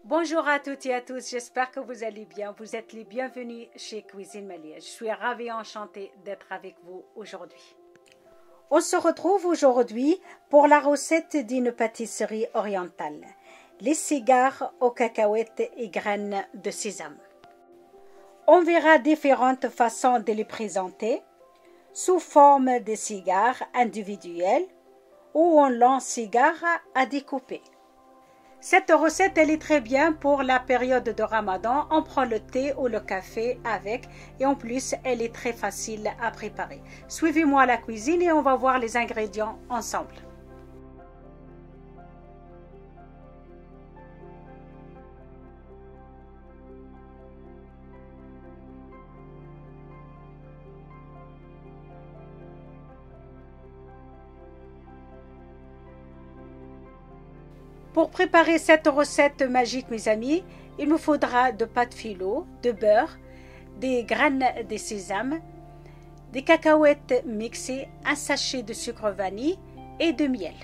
Bonjour à toutes et à tous, j'espère que vous allez bien. Vous êtes les bienvenus chez Cuisine Malia. Je suis ravie et enchantée d'être avec vous aujourd'hui. On se retrouve aujourd'hui pour la recette d'une pâtisserie orientale. Les cigares aux cacahuètes et graines de sésame. On verra différentes façons de les présenter, sous forme de cigares individuels ou en longs cigares à découper. Cette recette, elle est très bien pour la période de Ramadan. On prend le thé ou le café avec et en plus, elle est très facile à préparer. Suivez-moi à la cuisine et on va voir les ingrédients ensemble. Pour préparer cette recette magique, mes amis, il me faudra de pâte phyllo, de beurre, des graines de sésame, des cacahuètes mixées, un sachet de sucre vanille et de miel.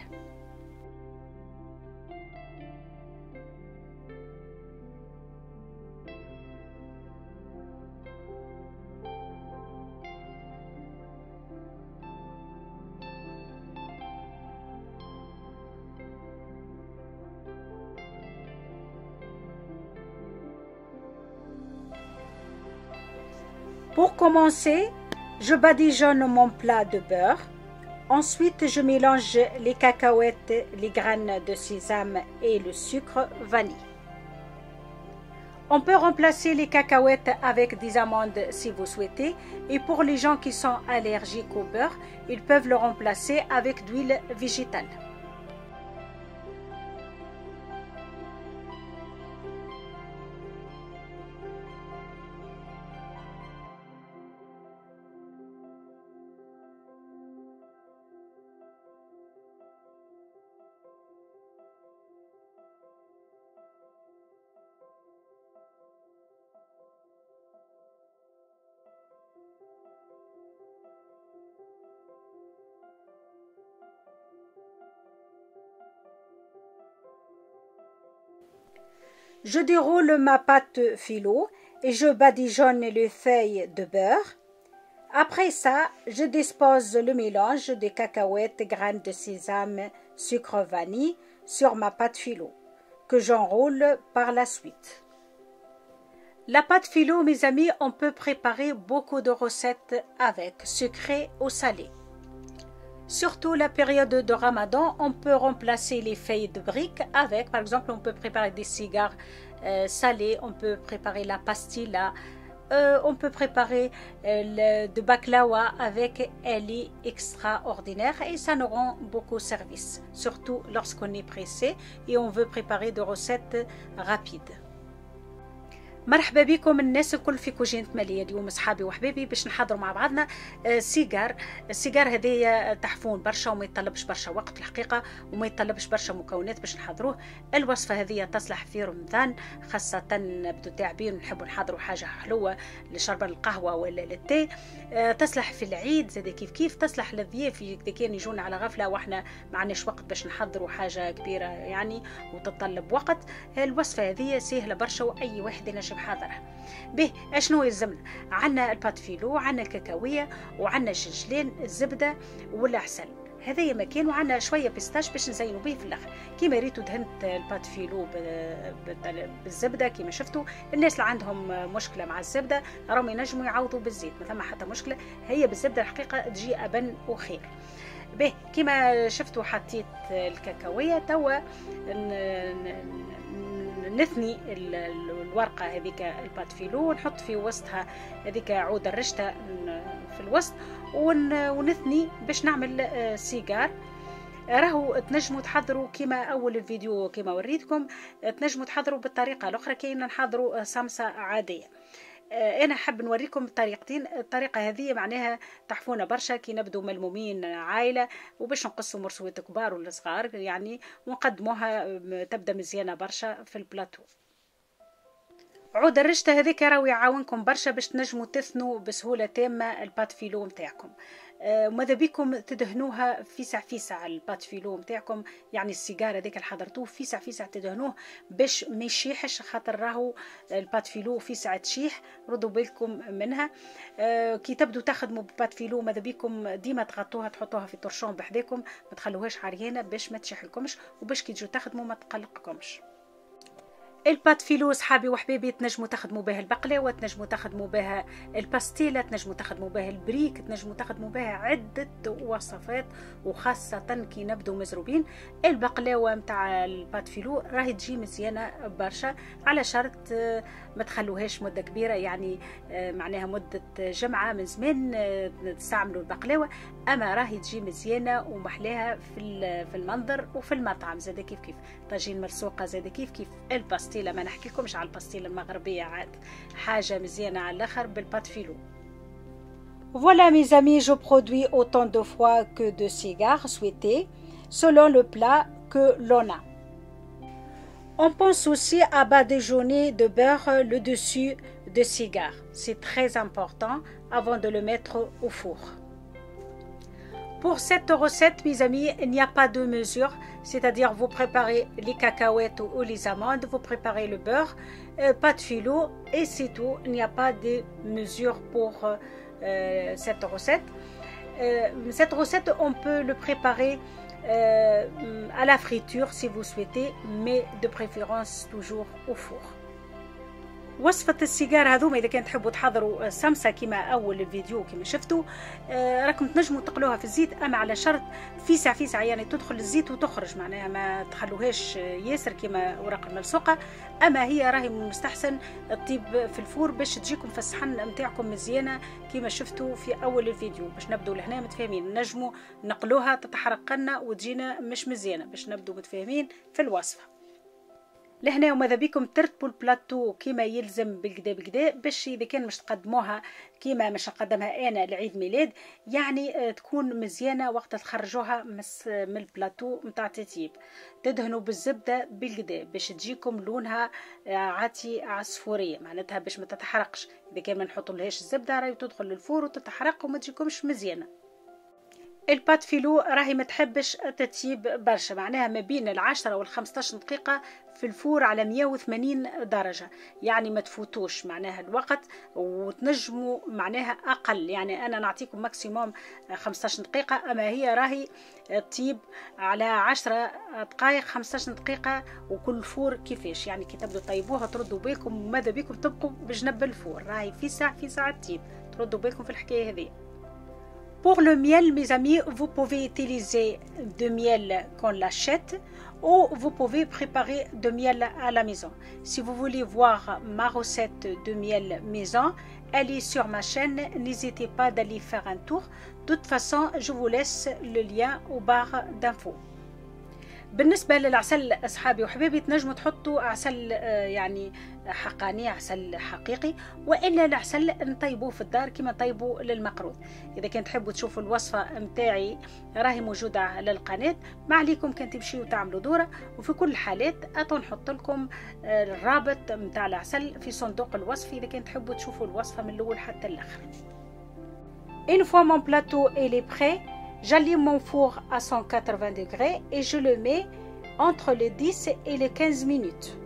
Pour commencer, je badigeonne mon plat de beurre. Ensuite, je mélange les cacahuètes, les graines de sésame et le sucre vanille. On peut remplacer les cacahuètes avec des amandes si vous souhaitez. Et pour les gens qui sont allergiques au beurre, ils peuvent le remplacer avec d'huile végétale. Je déroule ma pâte phyllo et je badigeonne les feuilles de beurre. Après ça, je dispose le mélange de cacahuètes, graines de sésame, sucre vanille sur ma pâte phyllo, que j'enroule par la suite. La pâte phyllo, mes amis, on peut préparer beaucoup de recettes avec, sucré ou salé. Surtout la période de Ramadan, on peut remplacer les feuilles de briques avec, par exemple, on peut préparer des cigares salés, on peut préparer la pastilla, on peut préparer de baklawa avec, elle est extraordinaire et ça nous rend beaucoup service, surtout lorsqu'on est pressé et on veut préparer des recettes rapides. مرحبا بكم الناس الكل في كوجينة مالية. اليوم اصحابي وحبايبي باش نحضروا مع بعضنا السيجار هذايا تحفون برشا وما يتطلبش برشا وقت الحقيقة وما يتطلبش برشا مكونات باش نحضروه. الوصفة هذه تصلح في رمضان خاصة نبدو تعبين ونحبوا نحضروا حاجة حلوة لشرب القهوة ولا للتي. تصلح في العيد زاد كيف تصلح للضياف إذا كان يجونا على غفلة واحنا ما عندناش وقت باش نحضروا حاجة كبيرة يعني وتتطلب وقت. الوصفة هذه سهلة برشا وأي واحد ينجم حاضرة. به اشنو يلزمنا؟ عندنا البات فيلو، عندنا الكاكاوية، وعندنا الجنجلين، الزبدة والعسل. هذايا مكان وعندنا شوية بيستاش باش نزينوا به في الاخر. كيما ريتو دهنت البات فيلو بالزبدة كيما شفتوا. الناس اللي عندهم مشكلة مع الزبدة راهم ينجموا يعوضوا بالزيت، ما ثم حتى مشكلة، هي بالزبدة الحقيقة تجي أبن وخير. به كيما شفتوا حطيت الكاكاوية توا نثني الورقة هذيك البات فيلو ونحط في وسطها هذيك عود الرشتة في الوسط ونثني باش نعمل سيجار. راهو تنجموا تحضروا كيما اول الفيديو كيما وريتكم، تنجموا تحضروا بالطريقة الاخرى كاين نحضروا صمصة عادية. انا حاب نوريكم الطريقتين. الطريقه هذه معناها تحفونه برشا كي نبدو ملمومين عائله وباش نقصوا مرسوات كبار ولا صغار يعني ونقدموها تبدا مزيانه برشا في البلاتو. عود الرشته هذيك راهو يعاونكم برشا باش تنجموا تثنوا بسهوله تامه البات فيلو نتاعكم. وماذا بيكم تدهنوها فيسع فيسع البات فيلو متاعكم، يعني السيجار هذاك اللي حضرتوه فيسع فيسع تدهنوه باش ما يشيحش، خاطر راهو البات فيلو فيسع تشيح، ردوا بالكم منها. كي تبدو تخدموا ببات فيلو ماذا بيكم ديما تغطوها، تحطوها في طرشون بحذاكم، ما تخلوهاش عريانه باش ما تشيحلكمش، وباش كي تجوا تخدموا ما تقلقكمش. البات فيلو صحابي وحبيبي تنجموا تخدموا بها البقلاوه، تنجموا تخدموا بها الباستيله، تنجموا تخدموا بها البريك، تنجموا تخدموا بها عده وصفات، وخاصه كي نبدو مزروبين. البقلاوه متاع البات فيلو راهي تجي مزيانه برشا، على شرط ما تخلوهاش مده كبيره، يعني معناها مده جمعه من زمان تستعملوا البقلاوه، اما راهي تجي مزيانه ومحلاها في المنظر وفي المطعم زاد كيف كيف، طاجين مرسوقه زاد كيف كيف. الباستيله ما نحكي لكمش على الباستيله المغربيه، عاد حاجه مزيانه على الاخر بالبات فيلو. Voilà mes amis, je produis autant de fois que de cigares souhaités selon le plat que l'on a. On pense aussi à badigeonner de beurre le dessus de cigare. C'est très important avant de le mettre au four. Pour cette recette, mes amis, il n'y a pas de mesure, c'est-à-dire vous préparez les cacahuètes ou les amandes, vous préparez le beurre, pas de filo, et c'est tout. Il n'y a pas de mesure pour cette recette. Cette recette, on peut le préparer à la friture si vous souhaitez, mais de préférence toujours au four. وصفة السيجار هذوما إذا كان تحبوا تحضروا سمسة كما أول الفيديو كما شفتوا، راكم تنجموا تقلوها في الزيت، أما على شرط فيسع فيسع، يعني تدخل الزيت وتخرج، معناها ما تخلوهاش ياسر كما ورق الملصوقة. أما هي راهي مستحسن تطيب في الفور باش تجيكم في الصحن متاعكم مزيانة كما شفتوا في أول الفيديو، باش نبدو لهنا متفاهمين، نجموا نقلوها تتحرق لنا وتجينا مش مزيانة، باش نبدو متفاهمين في الوصفة. لهنا وماذا بيكم ترتبوا البلاتو كيما يلزم بالكدا بالكدا، باش اذا كان مش تقدموها كيما مش نقدمها انا لعيد ميلاد، يعني تكون مزيانه وقت تخرجوها من البلاتو نتاع تطيب. تدهنوا بالزبده بالكدا باش تجيكم لونها عاتي عصفوريه، معناتها باش ما تتحرقش، اذا كان ما نحطولهاش الزبده راهي تدخل للفور وتتحرق وما تجيكمش مزيانه. البات فيلو راهي ما تحبش تطيب برشا، معناها ما بين ال10 وال15 دقيقة في الفور على 180 درجة، يعني ما تفوتوش معناها الوقت، وتنجموا معناها أقل، يعني أنا نعطيكم ماكسيموم 15 دقيقة، أما هي راهي تطيب على 10 دقائق 15 دقيقة، وكل فور كيفاش، يعني كي تبدو طيبوها تردوا بالكم، وماذا بيكم تبقوا بجنب الفور، راهي في ساعة تطيب، تردوا بالكم في الحكاية هذه. Pour le miel, mes amis, vous pouvez utiliser de miel qu'on l'achète ou vous pouvez préparer de miel à la maison. Si vous voulez voir ma recette de miel maison, elle est sur ma chaîne. N'hésitez pas d'aller faire un tour. De toute façon, je vous laisse le lien au barre d'infos. بالنسبة للعسل أصحابي وحبيبي تنجموا تحطوا عسل يعني حقاني، عسل حقيقي، وإلا العسل نطيبوه في الدار كما نطيبوه للمقروض. إذا كنت تحبوا تشوفوا الوصفة متاعي راهي موجودة على القناة، ما عليكم كان تمشيوا تعملوا دورة، وفي كل الحالات نحط لكم الرابط متاع العسل في صندوق الوصف إذا كنت تحبوا تشوفوا الوصفة من الأول حتى الآخر. Une fois mon plateau est prêt, j'allume mon four à 180 degrés et je le mets entre les 10 et les 15 minutes.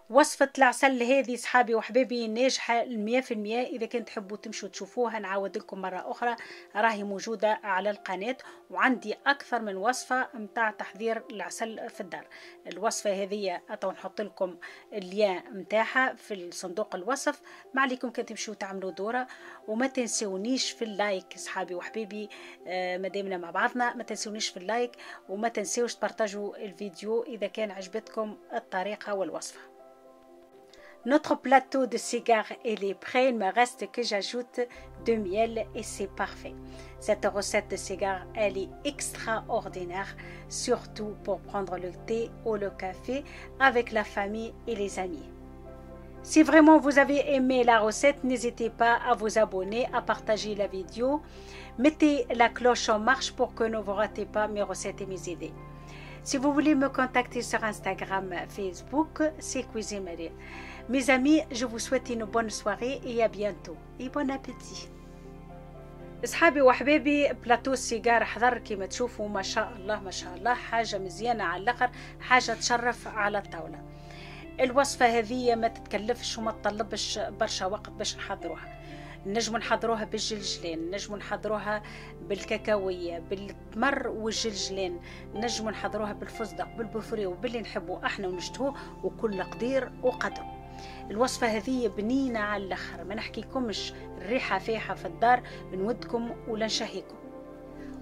وصفة العسل هذه صحابي وحبايبي ناجحة 100%. إذا كنت تحبوا تمشوا تشوفوها نعاود لكم مرة أخرى، راهي موجودة على القناة، وعندي أكثر من وصفة متاع تحضير العسل في الدار. الوصفة هذه نحط لكم اللين متاعها في صندوق الوصف، ما عليكم كان تمشوا تعملوا دورة. وما تنسونيش في اللايك صحابي وحبايبي، مادامنا مع بعضنا ما تنسونيش في اللايك، وما تنسوش تبارتاجوا الفيديو إذا كان عجبتكم الطريقة والوصفة. Notre plateau de cigare est prêt, il me reste que j'ajoute de miel et c'est parfait. Cette recette de cigare, elle est extraordinaire, surtout pour prendre le thé ou le café avec la famille et les amis. Si vraiment vous avez aimé la recette, n'hésitez pas à vous abonner, à partager la vidéo. Mettez la cloche en marche pour que ne vous ratez pas mes recettes et mes idées. Si vous voulez me contacter sur Instagram, Facebook, c'est Cuisine Marie. Mes amis, je vous souhaite une bonne soirée et à bientôt. Et bon appétit. اصحابي وحبابي بلاتو السيجار حضر كما تشوفوا، ما شاء الله ما شاء الله، حاجة مزيانة على الآخر، حاجة تشرف على الطاولة. الوصفة هذه ما تتكلفش وما تطلبش برشا وقت باش نحضروها. نجمو نحضروها بالجلجلين، نجمو نحضروها بالكاكاوية، بالتمر والجلجلين، نجمو نحضروها بالفستق، بالبوفري، وباللي نحبو احنا ونشتهوه، وكل قدير وقدره. الوصفة هذه بنينة على الاخر، ما نحكيكمش الريحة فيها في الدار نودكم ولا نشهيكم.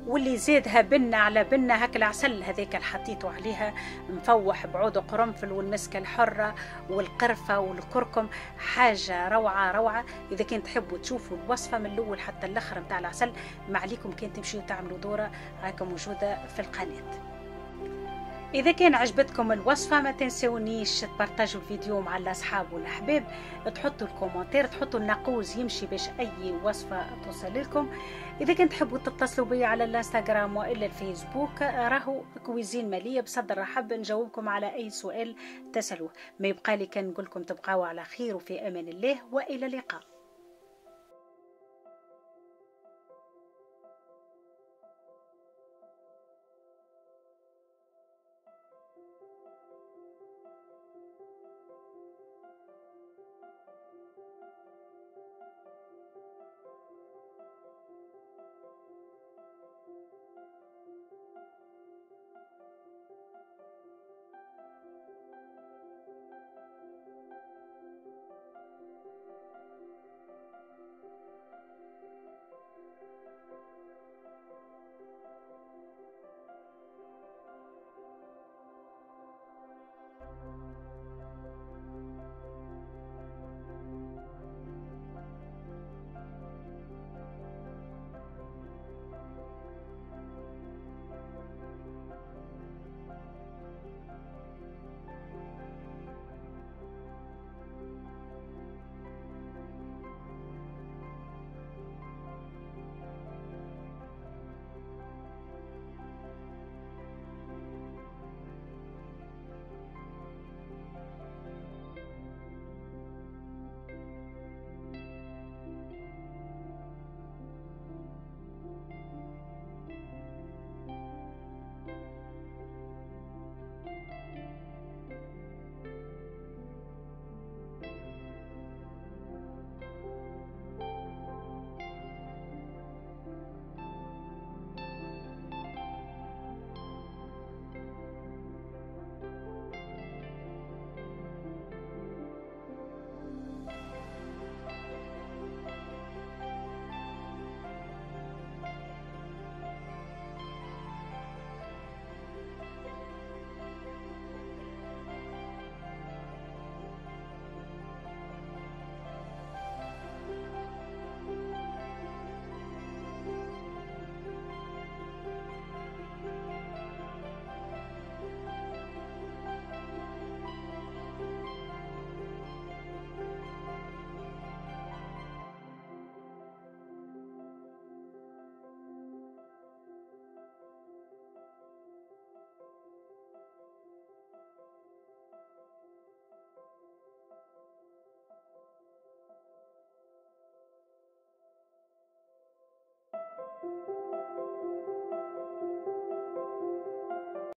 واللي زادها بنة على بنة هاك العسل هذاك اللي حطيته عليها مفوح بعود قرنفل والمسكة الحرة والقرفة والكركم، حاجة روعة روعة. إذا كنت تحبوا تشوفوا الوصفة من الأول حتى الآخر متاع العسل، ما عليكم كان تمشيوا تعملوا دورة هاكا موجودة في القناة. إذا كان عجبتكم الوصفة ما تنسونيش تبارتاجوا الفيديو مع الأصحاب والأحباب، تحطوا الكومنتير، تحطوا الناقوس يمشي باش أي وصفة توصل لكم. إذا كنت تحبوا تتصلوا بي على الانستغرام وإلا الفيسبوك، راهو كويزين مالية بصدر رحب نجاوبكم على أي سؤال تسألوه. ما يبقى لي كان نقولكم تبقاو على خير وفي أمان الله، وإلى اللقاء.